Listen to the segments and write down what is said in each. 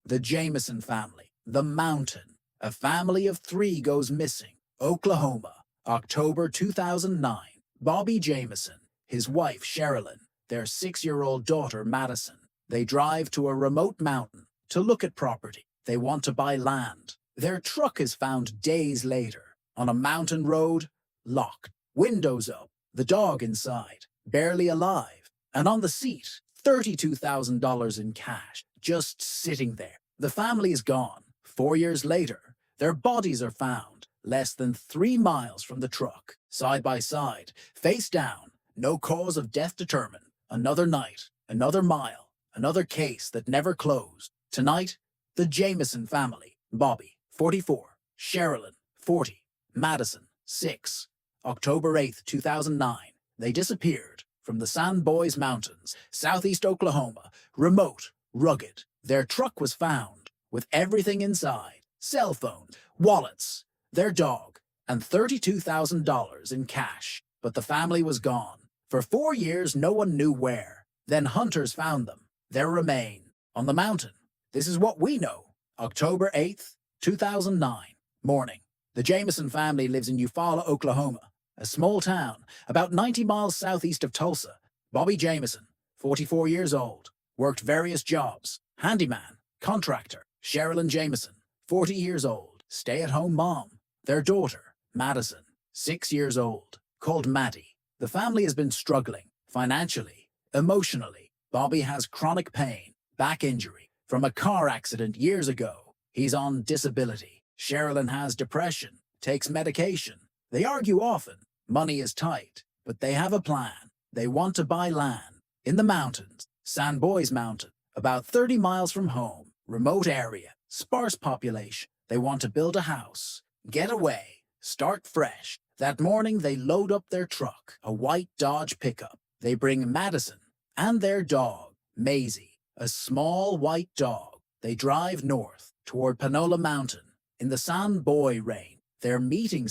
The Jamison family, the mountain. A family of three goes missing. Oklahoma, October 2009. Bobby Jamison, his wife Sherilynn, their 6-year-old daughter Madyson. They drive to a remote mountain to look at property. They want to buy land. Their truck is found days later on a mountain road, locked, windows up, the dog inside, barely alive, and on the seat, $32,000 in cash, just sitting there. The family is gone. 4 years later, their bodies are found less than 3 miles from the truck, side by side, face down, no cause of death determined. Another night, another mile, another case that never closed. Tonight, the Jamison family, Bobby, 44, Sherilynn, 40, Madyson, 6. October 8, 2009, they disappeared from the San Bois Mountains, southeast Oklahoma, remote, rugged. Their truck was found with everything inside, cell phones, wallets, their dog, and $32,000 in cash. But the family was gone. For 4 years, no one knew where. Then hunters found them, their remain, on the mountain. This is what we know. October 8th, 2009, morning. The Jamison family lives in Eufaula, Oklahoma, a small town about 90 miles southeast of Tulsa. Bobby Jamison, 44 years old, worked various jobs, handyman, contractor. Sherilynn Jamison, 40 years old, stay-at-home mom. Their daughter, Madyson, 6 years old, called Maddie. The family has been struggling, financially, emotionally. Bobby has chronic pain, back injury, from a car accident years ago. He's on disability. Sherilynn has depression, takes medication. They argue often. Money is tight, but they have a plan. They want to buy land in the mountains, San Bois Mountain, about 30 miles from home, remote area, sparse population. They want to build a house, get away, start fresh. That morning, they load up their truck, a white Dodge pickup. They bring Madyson and their dog, Maisie, a small white dog. They drive north toward Panola Mountain in the San Bois range. They're meeting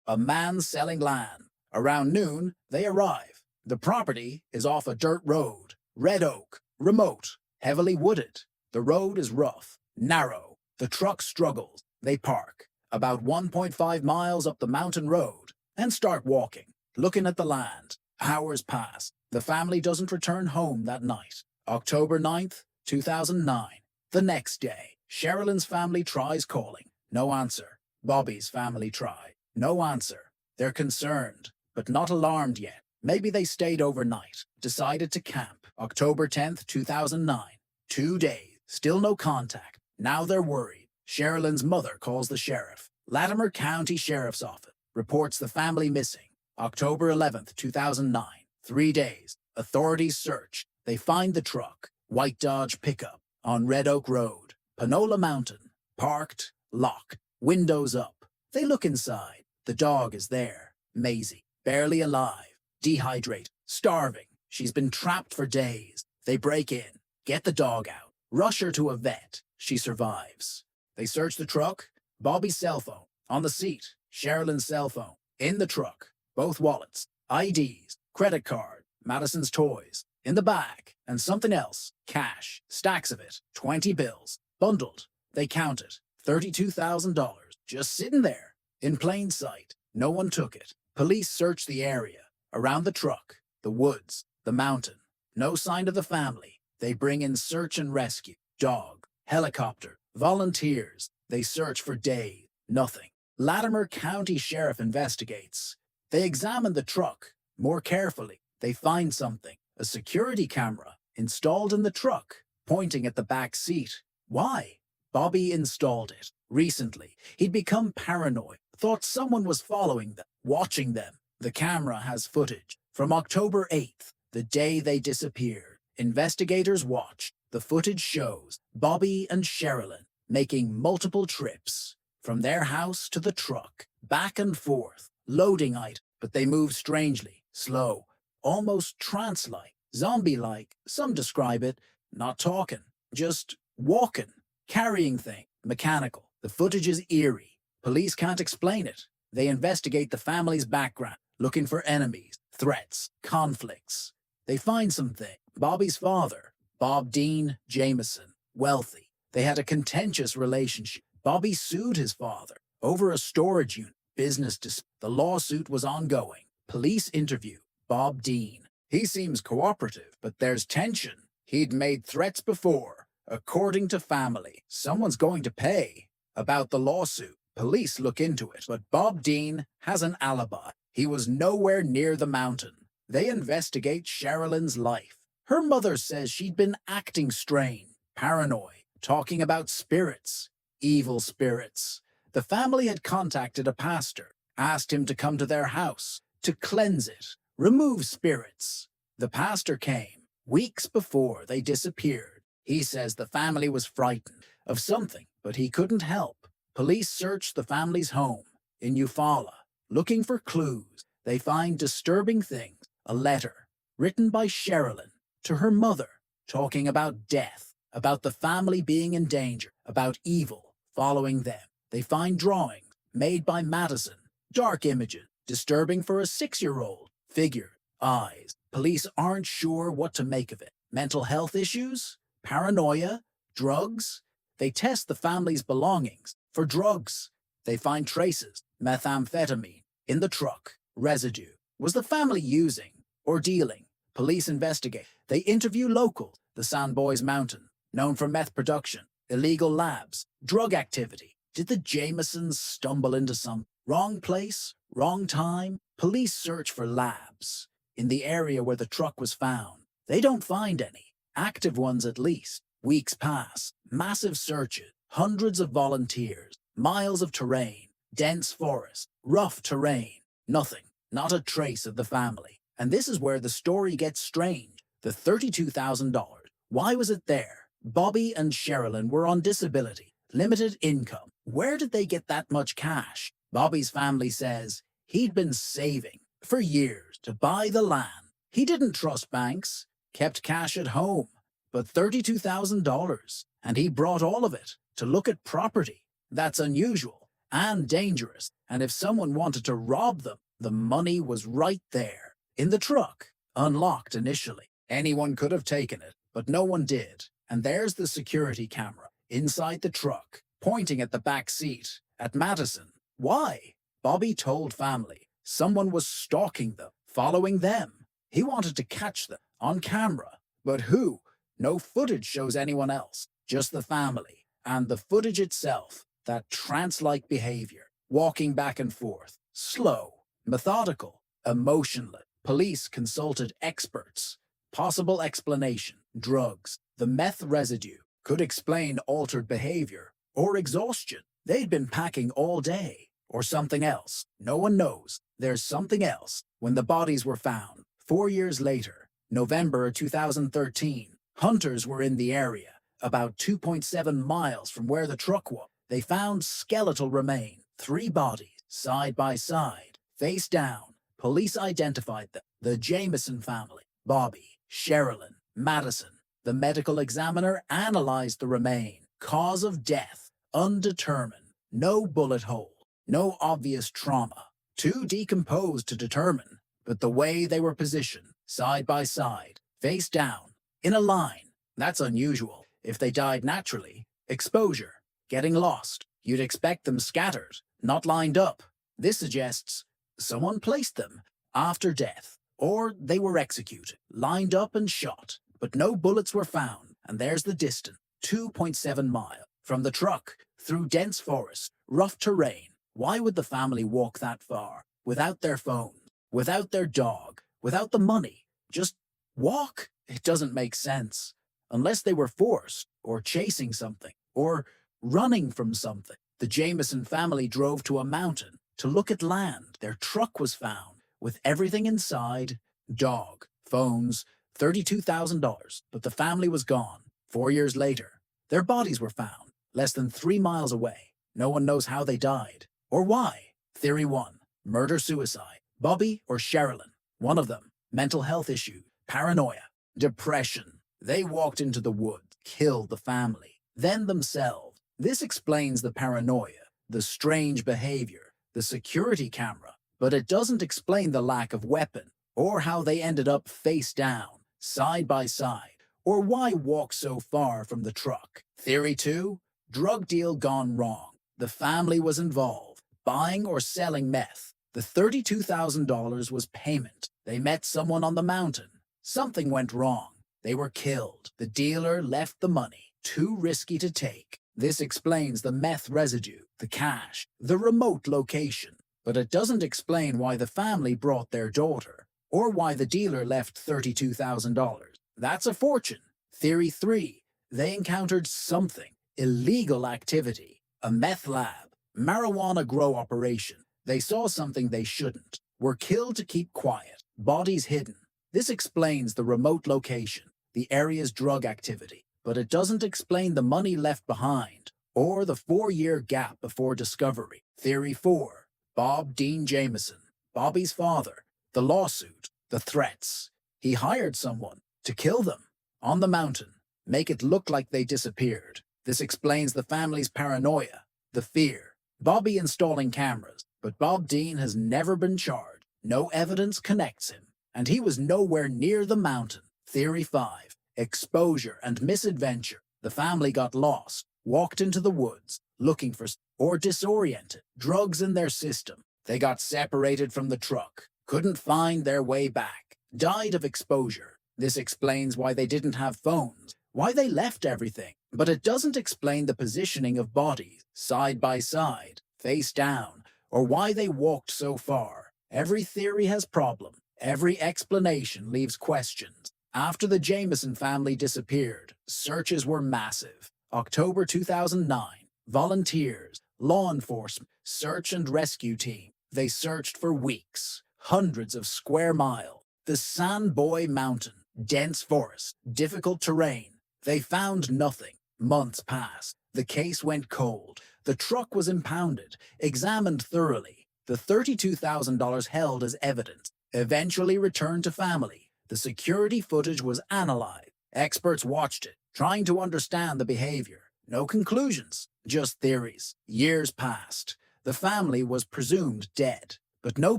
a man selling land. Around noon, they arrive. The property is off a dirt road, red oak, remote, heavily wooded. The road is rough, narrow. The truck struggles. They park about 1.5 miles up the mountain road and start walking, looking at the land. Hours pass. The family doesn't return home that night. October 9th, 2009. The next day, Sherilynn's family tries calling. No answer. Bobby's family try. No answer. They're concerned, but not alarmed yet. Maybe they stayed overnight, decided to camp. October 10th, 2009. 2 days. Still no contact. Now they're worried. Sherilynn's mother calls the sheriff. Latimer County Sheriff's Office reports the family missing. October 11th, 2009. 3 days. Authorities search. They find the truck, white Dodge pickup, on Red Oak Road, Panola Mountain, parked, locked, windows up. They look inside. The dog is there. Maisie, barely alive, dehydrated, starving. She's been trapped for days. They break in, get the dog out, rush her to a vet. She survives. They search the truck. Bobby's cell phone, on the seat. Sherilynn's cell phone, in the truck. Both wallets, IDs, credit card, Madyson's toys, in the bag, and something else, cash, stacks of it, 20 bills, bundled. They count it, $32,000, just sitting there, in plain sight. No one took it. Police search the area, around the truck, the woods, the mountain. No sign of the family. They bring in search and rescue, dog, helicopter, volunteers. They search for days. Nothing. Latimer County Sheriff investigates. They examine the truck more carefully. They find something, a security camera installed in the truck, pointing at the back seat. Why? Bobby installed it. Recently, he'd become paranoid, thought someone was following them, watching them. The camera has footage from October 8th, the day they disappeared. Investigators watch. The footage shows Bobby and Sherilynn making multiple trips from their house to the truck, back and forth, loading items, but they move strangely, slow, almost trance-like, zombie-like. Some describe it, not talking, just walking, carrying things, mechanical. The footage is eerie. Police can't explain it. They investigate the family's background, looking for enemies, threats, conflicts. They find something. Bobby's father, Bob Dean Jamison, wealthy. They had a contentious relationship. Bobby sued his father over a storage unit. Business dispute. The lawsuit was ongoing. Police interview Bob Dean. He seems cooperative, but there's tension. He'd made threats before. According to family, someone's going to pay. About the lawsuit, police look into it, but Bob Dean has an alibi. He was nowhere near the mountain. They investigate Sherilynn's life. Her mother says she'd been acting strange, paranoid, talking about spirits, evil spirits. The family had contacted a pastor, asked him to come to their house to cleanse it, remove spirits. The pastor came weeks before they disappeared. He says the family was frightened of something, but he couldn't help. Police searched the family's home in Eufaula, looking for clues. They find disturbing things. A letter written by Sherilynn to her mother, talking about death, about the family being in danger, about evil following them. They find drawings made by Madyson, dark images, disturbing for a 6-year-old. Figure, eyes. Police aren't sure what to make of it. Mental health issues? Paranoia? Drugs? They test the family's belongings for drugs. They find traces, methamphetamine, in the truck. Residue. Was the family using or dealing? Police investigate. They interview locals. The San Bois Mountains, known for meth production, illegal labs, drug activity. Did the Jamisons stumble into some wrong place, wrong time? Police search for labs in the area where the truck was found. They don't find any. Active ones at least. Weeks pass. Massive searches. Hundreds of volunteers. Miles of terrain. Dense forest. Rough terrain. Nothing. Not a trace of the family. And this is where the story gets strange. The $32,000. Why was it there? Bobby and Sherilynn were on disability. Limited income. Where did they get that much cash? Bobby's family says he'd been saving for years to buy the land. He didn't trust banks, kept cash at home, but $32,000, and he brought all of it to look at property. That's unusual and dangerous, and if someone wanted to rob them, the money was right there, in the truck, unlocked initially. Anyone could have taken it, but no one did. And there's the security camera inside the truck, pointing at the back seat, at Madyson. Why? Bobby told family someone was stalking them, following them. He wanted to catch them on camera. But who? No footage shows anyone else, just the family. And the footage itself, that trance-like behavior, walking back and forth, slow, methodical, emotionless. Police consulted experts. Possible explanation, drugs. The meth residue could explain altered behavior or exhaustion. They'd been packing all day, or something else. No one knows. There's something else. When the bodies were found, 4 years later, November 2013, hunters were in the area, about 2.7 miles from where the truck was. They found skeletal remains, 3 bodies, side by side, face down. Police identified them. The Jamison family, Bobby, Sherilynn, Madyson. The medical examiner analyzed the remains. Cause of death, undetermined. No bullet hole. No obvious trauma. Too decomposed to determine. But the way they were positioned, side by side, face down, in a line, that's unusual. If they died naturally, exposure, getting lost, you'd expect them scattered, not lined up. This suggests someone placed them after death, or they were executed, lined up and shot, but no bullets were found. And there's the distance, 2.7 miles, from the truck, through dense forest, rough terrain. Why would the family walk that far, without their phones, without their dog, without the money? Just walk? It doesn't make sense. Unless they were forced, or chasing something, or running from something. The Jamison family drove to a mountain to look at land. Their truck was found, with everything inside, dog, phones, $32,000, but the family was gone. 4 years later, their bodies were found, less than 3 miles away. No one knows how they died, or why. Theory 1, murder-suicide. Bobby or Sherilynn, one of them. Mental health issue, paranoia, depression. They walked into the woods, killed the family, then themselves. This explains the paranoia, the strange behavior, the security camera, but it doesn't explain the lack of weapon, or how they ended up face down, side by side, or why walk so far from the truck. Theory 2, drug deal gone wrong. The family was involved, buying or selling meth. The $32,000 was payment. They met someone on the mountain. Something went wrong. They were killed. The dealer left the money, too risky to take. This explains the meth residue, the cash, the remote location. But it doesn't explain why the family brought their daughter, or why the dealer left $32,000. That's a fortune. Theory 3, they encountered something, illegal activity, a meth lab, marijuana grow operation. They saw something they shouldn't, were killed to keep quiet, bodies hidden. This explains the remote location, the area's drug activity, but it doesn't explain the money left behind, or the 4-year gap before discovery. Theory 4, Bob Dean Jamison, Bobby's father, the lawsuit, the threats. He hired someone to kill them on the mountain, make it look like they disappeared. This explains the family's paranoia, the fear. Bobby installing cameras, but Bob Dean has never been charged. No evidence connects him, and he was nowhere near the mountain. Theory 5, exposure and misadventure. The family got lost, walked into the woods, looking for or disoriented, drugs in their system. They got separated from the truck, couldn't find their way back, died of exposure. This explains why they didn't have phones, why they left everything, but it doesn't explain the positioning of bodies, side by side, face down, or why they walked so far. Every theory has problems. Every explanation leaves questions. After the Jamison family disappeared, searches were massive. October 2009, volunteers, law enforcement, search and rescue team. They searched for weeks, hundreds of square miles. The San Bois Mountain, dense forest, difficult terrain. They found nothing. Months passed. The case went cold. The truck was impounded, examined thoroughly. The $32,000 held as evidence, eventually returned to family. The security footage was analyzed. Experts watched it, trying to understand the behavior. No conclusions, just theories. Years passed. The family was presumed dead, but no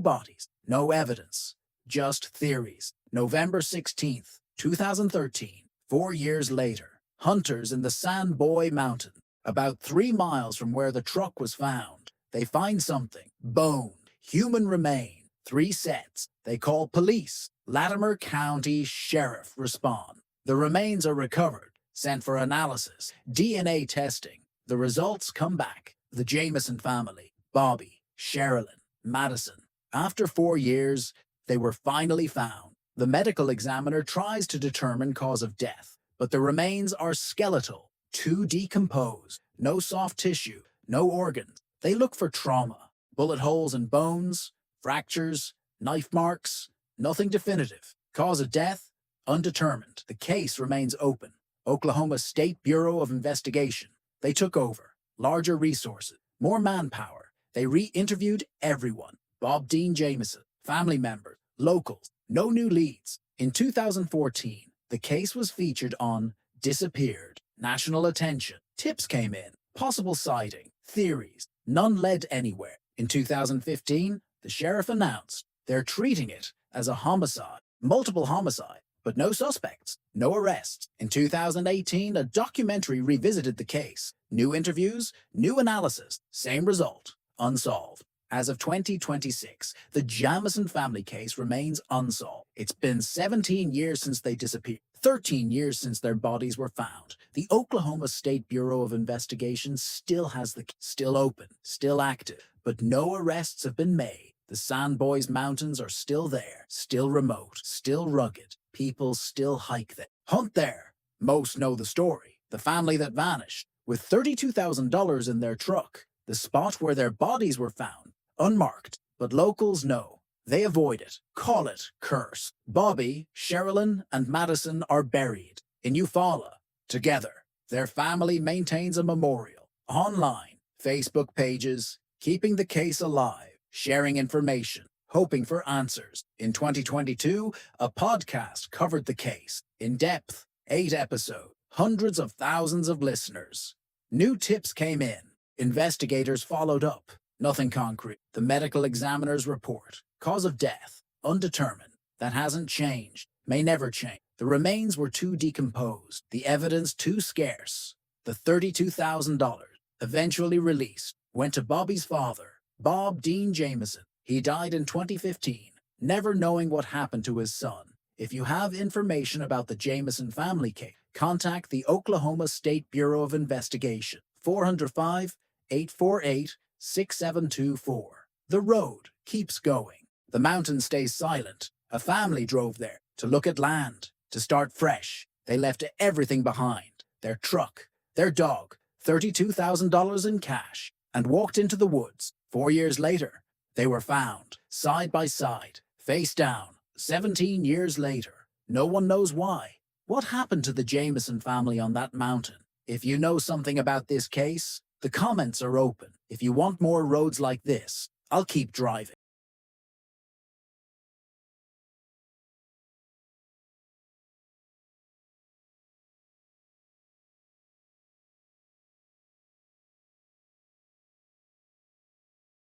bodies, no evidence, just theories. November 16th, 2013, 4 years later, hunters in the San Bois Mountains, about 3 miles from where the truck was found, they find something. Bone, human remain, 3 sets. They call police. Latimer County Sheriff respond. The remains are recovered, sent for analysis, DNA testing. The results come back. The Jamison family, Bobby, Sherilynn, Madyson. After 4 years, they were finally found. The medical examiner tries to determine cause of death, but the remains are skeletal, too decomposed, no soft tissue, no organs. They look for trauma, bullet holes in bones, fractures, knife marks, nothing definitive. Cause of death, undetermined. The case remains open. Oklahoma State Bureau of Investigation. They took over. Larger resources, more manpower. They re-interviewed everyone. Bob Dean Jamison, family members, locals, no new leads. In 2014, the case was featured on Disappeared. National attention. Tips came in. Possible sighting. Theories. None led anywhere. In 2015, the sheriff announced they're treating it as a homicide. Multiple homicide, but no suspects, no arrests. In 2018, a documentary revisited the case. New interviews, new analysis, same result. Unsolved. As of 2026, the Jamison family case remains unsolved. It's been 17 years since they disappeared, 13 years since their bodies were found. The Oklahoma State Bureau of Investigation still has the case, still open, still active, but no arrests have been made. The San Bois Mountains are still there, still remote, still rugged. People still hike there, hunt there. Most know the story. The family that vanished, with $32,000 in their truck. The spot where their bodies were found, unmarked, but locals know. They avoid it, call it curse. Bobby, Sherilynn, and Madyson are buried in Eufaula together. Their family maintains a memorial, online, Facebook pages, keeping the case alive, sharing information, hoping for answers. In 2022, a podcast covered the case in depth, 8 episodes, hundreds of thousands of listeners. New tips came in. Investigators followed up. Nothing concrete. The medical examiner's report. Cause of death. Undetermined. That hasn't changed. May never change. The remains were too decomposed. The evidence too scarce. The $32,000, eventually released, went to Bobby's father, Bob Dean Jamison. He died in 2015, never knowing what happened to his son. If you have information about the Jamison family case, contact the Oklahoma State Bureau of Investigation, 405-848-6724. The road keeps going. The mountain stays silent. A family drove there to look at land, to start fresh. They left everything behind, their truck, their dog, $32,000 in cash, and walked into the woods. 4 years later, they were found, side by side, face down. 17 years later, no one knows why. What happened to the Jamison family on that mountain? If you know something about this case, the comments are open. If you want more roads like this, I'll keep driving.